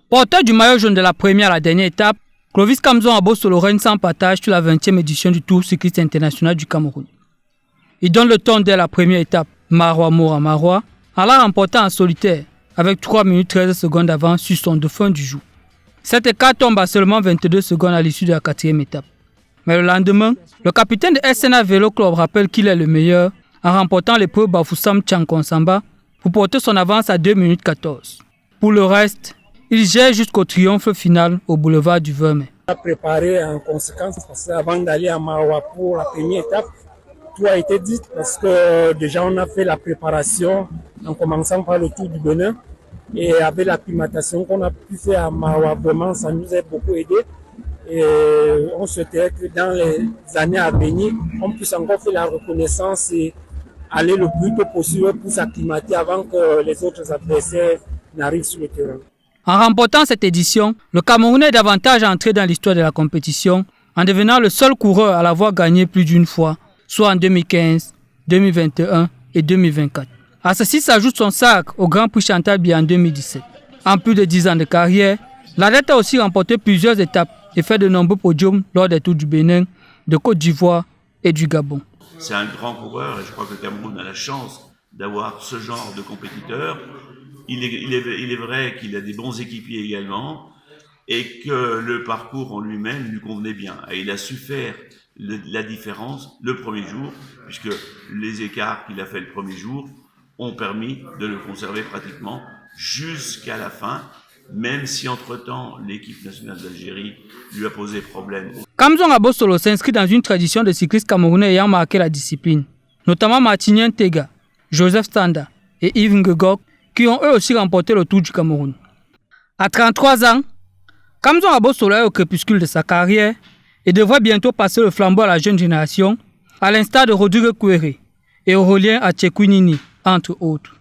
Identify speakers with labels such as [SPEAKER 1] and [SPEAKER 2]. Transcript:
[SPEAKER 1] Porteur du maillot jaune de la première à la dernière étape, Clovis Kamzon Abosolo règne sans partage sur la 20e édition du Tour cycliste international du Cameroun. Il donne le ton dès la première étape, Marois Mora Marois, en la remportant en solitaire avec 3 minutes 13 secondes d'avance sur son dauphin du jour. Cet écart tombe à seulement 22 secondes à l'issue de la 4e étape. Mais le lendemain, le capitaine de SNA Vélo Club rappelle qu'il est le meilleur en remportant l'épreuve Bafoussam Tchankonsamba pour porter son avance à 2 minutes 14. Pour le reste, il gère jusqu'au triomphe final au boulevard du 20 mai.
[SPEAKER 2] On a préparé en conséquence parce qu'avant d'aller à Maroua pour la première étape, tout a été dit parce que déjà on a fait la préparation en commençant par le Tour du Bénin et avec l'acclimatation qu'on a pu faire à Maroua, vraiment ça nous a beaucoup aidé et on souhaitait que dans les années à venir, on puisse encore faire la reconnaissance et aller le plus tôt possible pour s'acclimater avant que les autres adversaires n'arrivent sur le terrain.
[SPEAKER 1] En remportant cette édition, le Camerounais est davantage entré dans l'histoire de la compétition en devenant le seul coureur à l'avoir gagné plus d'une fois, soit en 2015, 2021 et 2024. À ceci s'ajoute son sac au Grand Prix Chantal Biya en 2017. En plus de 10 ans de carrière, l'athlète a aussi remporté plusieurs étapes et fait de nombreux podiums lors des Tours du Bénin, de Côte d'Ivoire et du Gabon.
[SPEAKER 3] C'est un grand coureur et je crois que le Cameroun a la chance d'avoir ce genre de compétiteur. Il est vrai qu'il a des bons équipiers également et que le parcours en lui-même lui convenait bien. Et il a su faire la différence le premier jour, puisque les écarts qu'il a fait le premier jour ont permis de le conserver pratiquement jusqu'à la fin, même si entre-temps l'équipe nationale d'Algérie lui a posé problème.
[SPEAKER 1] Kamzon Abosolo s'inscrit dans une tradition de cyclistes camerounais ayant marqué la discipline, notamment Martinien Tega, Joseph Standa et Yves Ngegok, qui ont eux aussi remporté le Tour du Cameroun. À 33 ans, Kamzon Abosolo est au crépuscule de sa carrière et devrait bientôt passer le flambeau à la jeune génération, à l'instar de Rodrigue Kouéré et Aurélien Atchekwinini, entre autres.